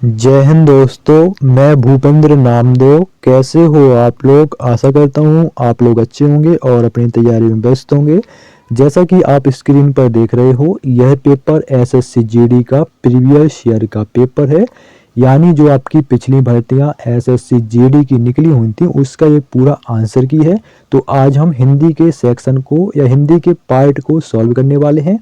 जय हिंद दोस्तों, मैं भूपेंद्र नामदेव। कैसे हो आप लोग? आशा करता हूँ आप लोग अच्छे होंगे और अपनी तैयारी में व्यस्त होंगे। जैसा कि आप स्क्रीन पर देख रहे हो, यह पेपर एसएससी जीडी का प्रीवियस ईयर का पेपर है। यानी जो आपकी पिछली भर्तियां एसएससी जीडी की निकली हुई थी उसका ये पूरा आंसर की है। तो आज हम हिंदी के सेक्शन को या हिंदी के पार्ट को सॉल्व करने वाले हैं।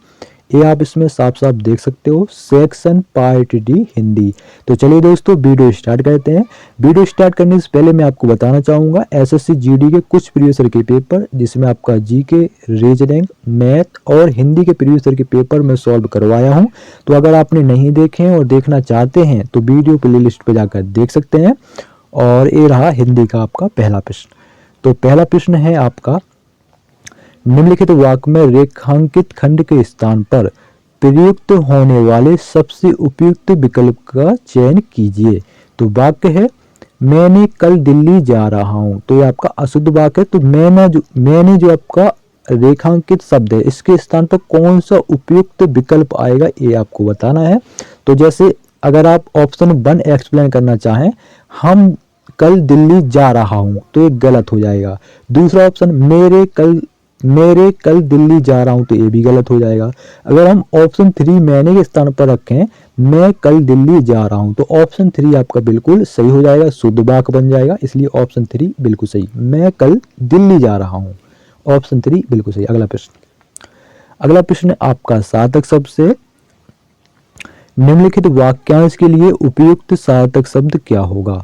ये आप इसमें साफ साफ देख सकते हो, सेक्शन पार्ट डी हिंदी। तो चलिए दोस्तों, वीडियो स्टार्ट करते हैं। वीडियो स्टार्ट करने से पहले मैं आपको बताना चाहूँगा एसएससी जीडी के कुछ प्रीवियस ईयर के पेपर, जिसमें आपका जीके, रीजनिंग, मैथ और हिंदी के प्रीवियस ईयर के पेपर मैं सॉल्व करवाया हूँ। तो अगर आपने नहीं देखे हैं और देखना चाहते हैं तो वीडियो प्ले लिस्ट पर जाकर देख सकते हैं। और ये रहा हिंदी का आपका पहला प्रश्न। तो पहला प्रश्न है आपका, निम्नलिखित वाक्य में रेखांकित खंड के स्थान पर प्रयुक्त होने वाले सबसे उपयुक्त विकल्प का चयन कीजिए। तो वाक्य है, मैंने कल दिल्ली जा रहा हूं। तो ये आपका अशुद्ध वाक्य है। तो मैंने जो आपका रेखांकित शब्द है, इसके स्थान पर कौन सा उपयुक्त विकल्प आएगा ये आपको बताना है। तो जैसे अगर आप ऑप्शन 1 एक्सप्लेन करना चाहें, हम कल दिल्ली जा रहा हूं, तो ये गलत हो जाएगा। दूसरा ऑप्शन, मेरे कल दिल्ली जा रहा हूं, तो ये भी गलत हो जाएगा। अगर हम ऑप्शन 3 मैंने के स्थान पर रखें, मैं कल दिल्ली जा रहा हूं, तो ऑप्शन 3 आपका बिल्कुल सही हो जाएगा, शुद्ध वाक्य बन जाएगा। इसलिए ऑप्शन 3 बिल्कुल सही, मैं कल दिल्ली जा रहा हूं, ऑप्शन 3 बिल्कुल सही। अगला प्रश्न आपका सार्थक शब्द से, निम्नलिखित वाक्यांश के लिए उपयुक्त सार्थक शब्द क्या होगा?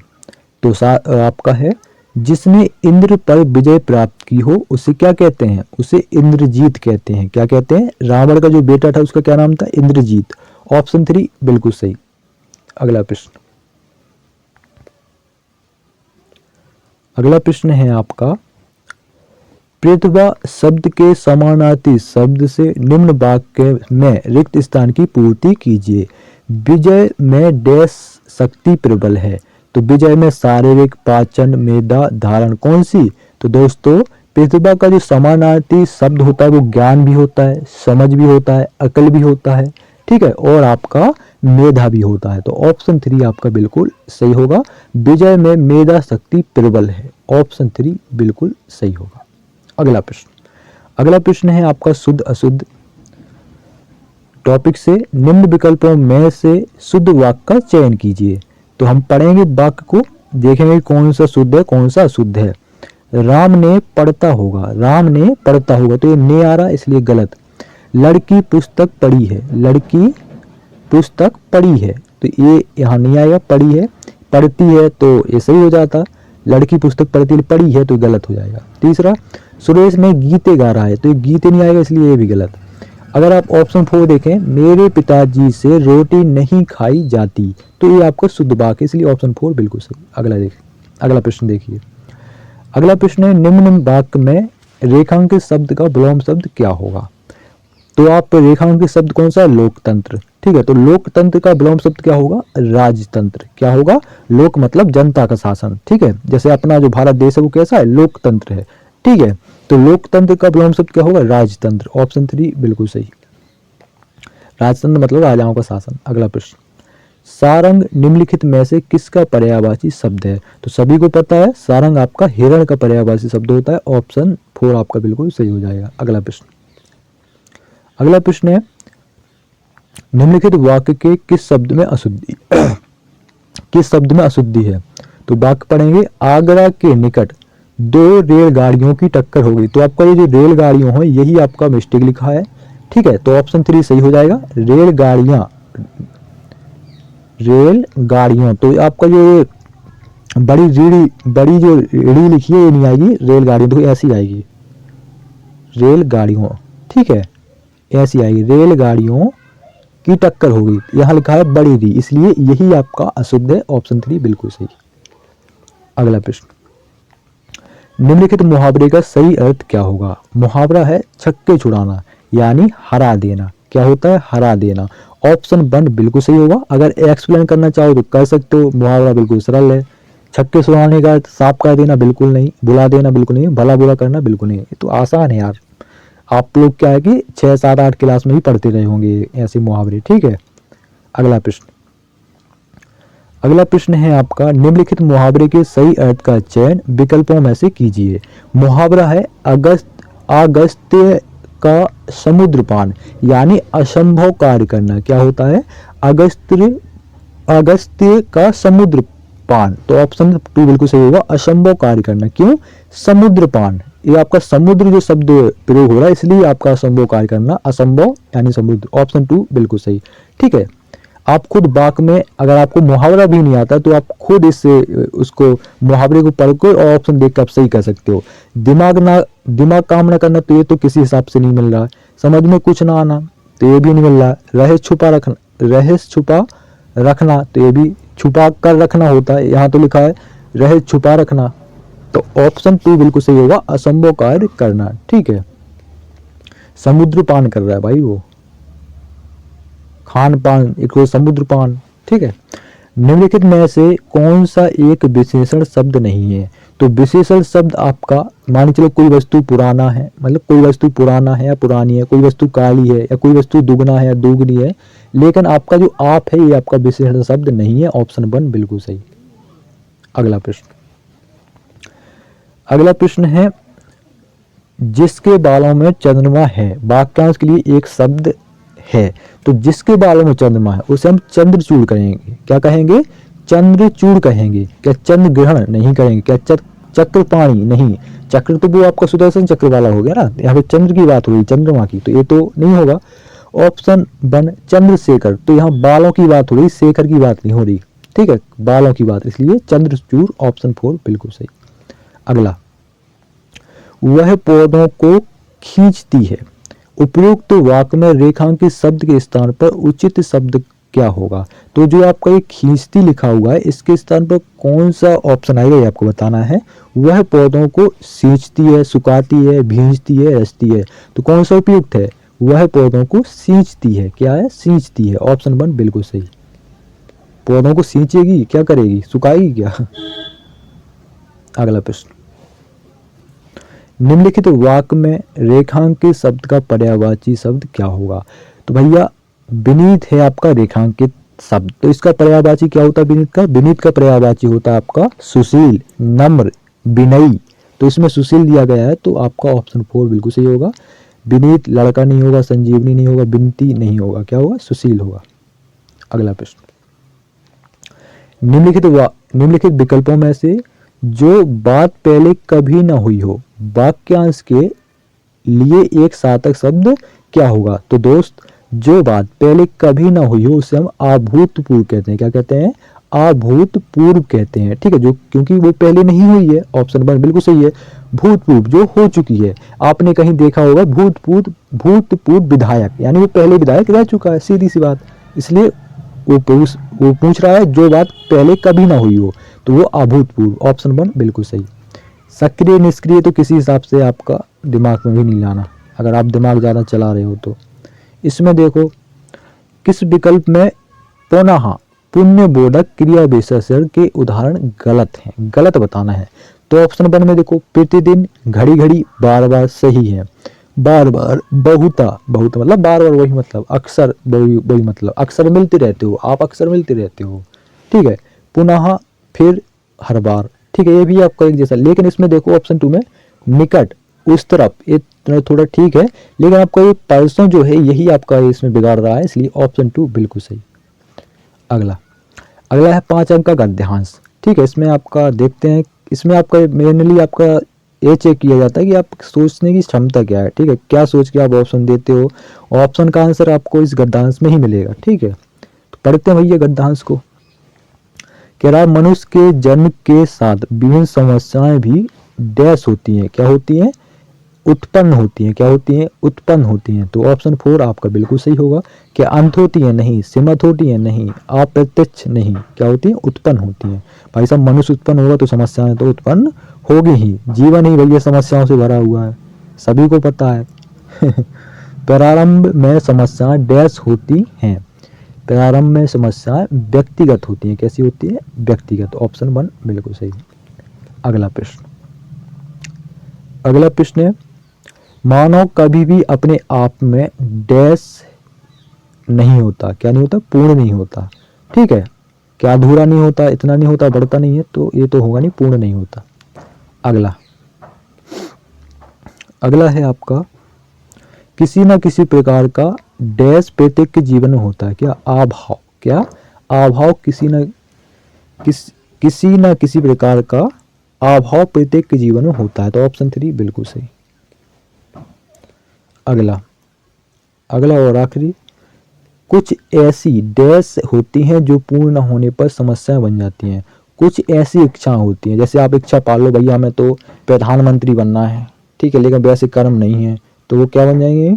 तो आपका है, जिसने इंद्र पर विजय प्राप्त की हो उसे क्या कहते हैं? उसे इंद्रजीत कहते हैं। क्या कहते हैं? रावण का जो बेटा था उसका क्या नाम था? इंद्रजीत। ऑप्शन 3 बिल्कुल सही। अगला प्रश्न है आपका, प्रतिभा शब्द के समानार्थी शब्द से निम्न वाक्य में रिक्त स्थान की पूर्ति कीजिए। विजय में डैश शक्ति प्रबल है। तो विजय में शारीरिक, पाचन, मेधा, धारण कौन सी? तो दोस्तों, प्रतिभा का जो समानार्थी शब्द होता है वो ज्ञान भी होता है, समझ भी होता है, अकल भी होता है, ठीक है, और आपका मेधा भी होता है। तो ऑप्शन 3 आपका बिल्कुल सही होगा। विजय में मेधा शक्ति प्रबल है, ऑप्शन 3 बिल्कुल सही होगा। अगला प्रश्न है आपका शुद्ध अशुद्ध टॉपिक से, निम्न विकल्पों में से शुद्ध वाक्य का चयन कीजिए। तो हम पढ़ेंगे वाक्य को, देखेंगे कौन सा शुद्ध है कौन सा अशुद्ध है। राम ने पढ़ता होगा, राम ने पढ़ता होगा, तो ये ने आ रहा इसलिए गलत। लड़की पुस्तक पढ़ी है, लड़की पुस्तक पढ़ी है, तो ये यहाँ नहीं आएगा। पढ़ी है, पढ़ती है, तो ये सही हो जाता। लड़की पुस्तक पढ़ती पढ़ी है तो गलत हो जाएगा। तीसरा, सुरेश में गीते गा रहा है, तो ये गीते नहीं आएगा, इसलिए ये भी गलत। अगर आप ऑप्शन 4 देखें, मेरे पिताजी से रोटी नहीं खाई जाती, तो ये आपका शुद्ध वाक्य, इसलिए ऑप्शन 4 बिल्कुल सही। अगला प्रश्न देखिए। अगला प्रश्न है, निम्न वाक्य में रेखांकित शब्द का विलोम शब्द क्या होगा? तो आप रेखांकित शब्द कौन सा? लोकतंत्र, ठीक है। तो लोकतंत्र का विलोम शब्द क्या होगा? राजतंत्र। क्या होगा? लोक मतलब जनता का शासन, ठीक है। जैसे अपना जो भारत देश है वो कैसा है? लोकतंत्र है, ठीक है। तो लोकतंत्र का विलोम शब्द क्या होगा? राजतंत्र, ऑप्शन 3 बिल्कुल सही। राजतंत्र मतलब राजाओं का शासन। अगला प्रश्न, सारंग निम्नलिखित में से किसका पर्यायवाची शब्द है? तो सभी को पता है, सारंग आपका हिरण का पर्यायवाची शब्द होता है, ऑप्शन 4 आपका बिल्कुल सही हो जाएगा। अगला प्रश्न है, निम्नलिखित वाक्य के किस शब्द में अशुद्धि है? तो वाक्य पढ़ेंगे, आगरा के निकट 2 रेलगाड़ियों की टक्कर हो गई। तो आपका ये जो रेलगाड़ियों है यही आपका मिस्टेक लिखा है, ठीक है। तो ऑप्शन 3 सही हो जाएगा। रेलगाड़ियों, तो आपका जो बड़ी जो रीढ़ी लिखी है ये नहीं आएगी, रेलगाड़ियों तो ऐसी आएगी, रेलगाड़ियों, ठीक है, ऐसी आएगी, रेलगाड़ियों की टक्कर हो गई। यहाँ लिखा है बड़ी री, इसलिए यही आपका अशुद्ध है, ऑप्शन 3 बिल्कुल सही। अगला प्रश्न, निम्नलिखित मुहावरे का सही अर्थ क्या होगा? मुहावरा है छक्के छुड़ाना, यानी हरा देना। क्या होता है? हरा देना। ऑप्शन 1 बिल्कुल सही होगा। अगर एक्सप्लेन करना चाहो तो कर सकते हो, मुहावरा बिल्कुल सरल है। छक्के छुड़ाने का साफ कर देना बिल्कुल नहीं, बुला देना बिल्कुल नहीं, भला बुरा करना बिल्कुल नहीं। ये तो आसान है यार, आप लोग क्या है कि 6, 7, 8 क्लास में ही पढ़ते रहे होंगे ऐसे मुहावरे, ठीक है। अगला प्रश्न, अगला प्रश्न है आपका, निम्नलिखित मुहावरे के सही अर्थ का चयन विकल्पों में से कीजिए। मुहावरा है अगस्त्य का समुद्रपान, यानी असंभव कार्य करना। क्या होता है? अगस्त्य का समुद्रपान, तो ऑप्शन 2 बिल्कुल सही होगा, असंभव कार्य करना। क्यों? समुद्रपान, ये आपका समुद्र जो शब्द प्रयोग हो रहा है, इसलिए आपका असंभव कार्य करना, असंभव यानी समुद्र। ऑप्शन 2 बिल्कुल सही। ठीक है, आप खुद वाक में, अगर आपको मुहावरा भी नहीं आता तो आप खुद इससे उसको मुहावरे को पढ़ कर और ऑप्शन देख कर आप सही कर सकते हो। दिमाग काम ना करना, तो ये तो किसी हिसाब से नहीं मिल रहा। समझ में कुछ ना आना, तो ये भी नहीं मिल रहा। रहस्य छुपा रखना, तो ये भी छुपा कर रखना होता है, यहाँ तो लिखा है रहस्य छुपा रखना। तो ऑप्शन 2 बिल्कुल सही होगा, असंभव कार्य करना। ठीक है, समुद्र पान कर रहा है भाई वो, खान पान एक समुद्र पान। ठीक है, निम्नलिखित में से कौन सा एक विशेषण शब्द नहीं है? तो विशेषण शब्द आपका, मान चलो कोई वस्तु पुराना है, मतलब कोई वस्तु पुराना है या पुरानी है, कोई वस्तु काली है या कोई वस्तु दुगना है या दुगनी है, लेकिन आपका जो आप है ये आपका विशेषण शब्द नहीं है। ऑप्शन 1 बिल्कुल सही। अगला प्रश्न है, जिसके बालों में चंद्रमा है, वाक्यांश के लिए एक शब्द है। तो जिसके बालों में चंद्रमा है उसे हम चंद्रचूड़ कहेंगे। क्या कहेंगे? चंद्रचूड़ कहेंगे। क्या चंद्र ग्रहण नहीं करेंगे? क्या चक्रपाणी नहीं, चक्र तो वो आपका सुदर्शन चक्र वाला हो गया ना, यहाँ पे चंद्र की बात हो रही, चंद्रमा की, तो ये तो नहीं होगा। ऑप्शन 1 चंद्रशेखर, तो यहाँ बालों की बात हो रही, शेखर की बात नहीं हो रही। ठीक है, बालों की बात, इसलिए चंद्रचूड़। ऑप्शन 4 बिल्कुल सही। अगला, वह पौधों को खींचती है। उपयुक्त वाक्य में रेखांकित शब्द के स्थान पर उचित शब्द क्या होगा? तो जो आपका ये खींचती लिखा हुआ है, इसके स्थान पर कौन सा ऑप्शन आएगा ये आपको बताना है। वह पौधों को सींचती है, सुखाती है, भींजती है, रचती है, तो कौन सा उपयुक्त है? वह पौधों को सींचती है। क्या है? सींचती है। ऑप्शन 1 बिल्कुल सही। पौधों को सींचेगी, क्या करेगी? सुखाएगी क्या? अगला प्रश्न, निम्नलिखित वाक्य में रेखांकित शब्द का पर्यायवाची शब्द क्या होगा? तो भैया विनीत है आपका रेखांकित शब्द, तो इसका पर्यायवाची क्या होता है विनीत का? विनीत का पर्यायवाची होता है आपका सुशील, नम्र, विनयी। तो इसमें सुशील दिया गया है, तो आपका ऑप्शन 4 बिल्कुल सही होगा। विनीत लड़का नहीं होगा, संजीवनी नहीं होगा, विनती नहीं होगा, क्या होगा? सुशील होगा। अगला प्रश्न, निम्नलिखित विकल्पों में से जो बात पहले कभी न हुई हो, वाक्यांश के लिए एक सार्थक शब्द क्या होगा? तो दोस्त, जो बात पहले कभी ना हुई हो उसे हम अभूतपूर्व कहते हैं। क्या कहते हैं? अभूतपूर्व कहते हैं। ठीक है, जो क्योंकि वो पहले नहीं हुई है। ऑप्शन 1 बिल्कुल सही है। भूतपूर्व जो हो चुकी है, आपने कहीं देखा होगा भूतपूर्व विधायक, यानी वो पहले विधायक रह चुका है, सीधी सी बात। इसलिए वो पूछ रहा है जो बात पहले कभी ना हुई हो, तो वो अभूतपूर्व। ऑप्शन 1 बिल्कुल सही। सक्रिय निष्क्रिय तो किसी हिसाब से आपका दिमाग में भी नहीं लाना, अगर आप दिमाग ज़्यादा चला रहे हो तो। इसमें देखो किस विकल्प में पुनः पुण्य बोधक क्रिया विशेषण के उदाहरण गलत हैं, गलत बताना है। तो ऑप्शन 1 में देखो प्रतिदिन, घड़ी घड़ी, बार बार सही है। बार बार, बहुता मतलब बार बार वही मतलब, अक्सर वही मतलब, अक्सर मिलते रहते हो, आप अक्सर मिलते रहते हो। ठीक है, पुनः, फिर, हर बार। ठीक है, ये भी आपका एक जैसा। लेकिन इसमें देखो ऑप्शन 2 में निकट, उस तरफ, ये थोड़ा ठीक है, लेकिन आपका ये परसों जो है यही आपका इसमें बिगाड़ रहा है, इसलिए ऑप्शन 2 बिल्कुल सही। अगला है 5 अंक का गद्यांश। ठीक है, इसमें आपका देखते हैं, इसमें आपका मेनली आपका ये चेक किया जाता है कि आप सोचने की क्षमता क्या है। ठीक है, क्या सोच के आप ऑप्शन देते हो, ऑप्शन का आंसर आपको इस गद्यांश में ही मिलेगा। ठीक है, तो पढ़ते हैं भैया गद्यांश को। कह रहा है मनुष्य के जन्म के साथ विभिन्न समस्याएं भी डैश होती हैं। क्या होती हैं? उत्पन्न होती हैं। क्या होती हैं? उत्पन्न होती हैं। तो ऑप्शन 4 आपका बिल्कुल सही होगा। क्या अंत होती है? नहीं। सीमित होती है? नहीं। अप्रत्यक्ष? नहीं। क्या होती है? उत्पन्न होती हैं। भाई साहब, मनुष्य उत्पन्न होगा तो समस्याएं तो उत्पन्न होगी ही। जीवन ही भैया समस्याओं से भरा हुआ है, सभी को पता है। प्रारंभ में समस्याएं डैश होती हैं। प्रारंभ में समस्याएं व्यक्तिगत होती हैं। कैसी होती है? व्यक्तिगत। ऑप्शन 1 बिल्कुल सही। अगला प्रश्न है मानव कभी भी अपने आप में डैश नहीं होता। क्या नहीं होता? पूर्ण नहीं होता। ठीक है, क्या अधूरा नहीं होता, इतना नहीं होता, बढ़ता नहीं है, तो ये तो होगा नहीं, पूर्ण नहीं होता। अगला है आपका, किसी न किसी प्रकार का डैश प्रत्येक के जीवन में होता है। क्या? अभाव। क्या? अभाव किसी न किसी प्रकार का अभाव प्रत्येक के जीवन में होता है। तो ऑप्शन 3 बिल्कुल सही। अगला और आखिरी, कुछ ऐसी डैश होती हैं जो पूर्ण न होने पर समस्याएं बन जाती हैं। कुछ ऐसी इच्छा होती हैं, जैसे आप इच्छा पालो भैया हमें तो प्रधानमंत्री बनना है, ठीक है, लेकिन वैसे कर्म नहीं है, तो वो क्या बन जाएंगे?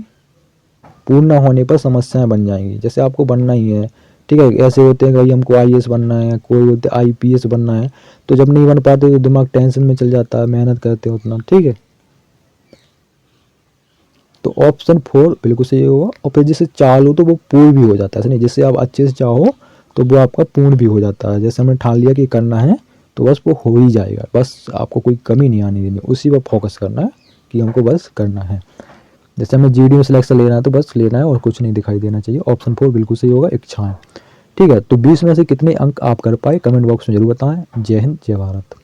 पूर्ण न होने पर समस्याएं बन जाएंगी। जैसे आपको बनना ही है, ठीक है, ऐसे होते हैं कि भाई हमको आईएएस बनना है, कोई बोलते आईपीएस बनना है, तो जब नहीं बन पाते तो दिमाग टेंशन में चल जाता है, मेहनत करते हैं उतना, ठीक है। तो ऑप्शन 4 बिल्कुल सही होगा। और फिर जिससे चाहो तो वो पूर्ण भी हो जाता है, ऐसा नहीं जिससे आप अच्छे से चाहो तो वो आपका पूर्ण भी हो जाता है। जैसे हमने ठान लिया कि करना है तो बस वो हो ही जाएगा, बस आपको कोई कमी नहीं आने देनी, उसी पर फोकस करना है कि हमको बस करना है। जैसे हमें जीडी में सिलेक्शन लेना है तो बस लेना है और कुछ नहीं दिखाई देना चाहिए। ऑप्शन 4 बिल्कुल सही होगा, इच्छाएं। ठीक है, तो 20 में से कितने अंक आप कर पाए कमेंट बॉक्स में जरूर बताएं। जय हिंद, जय भारत।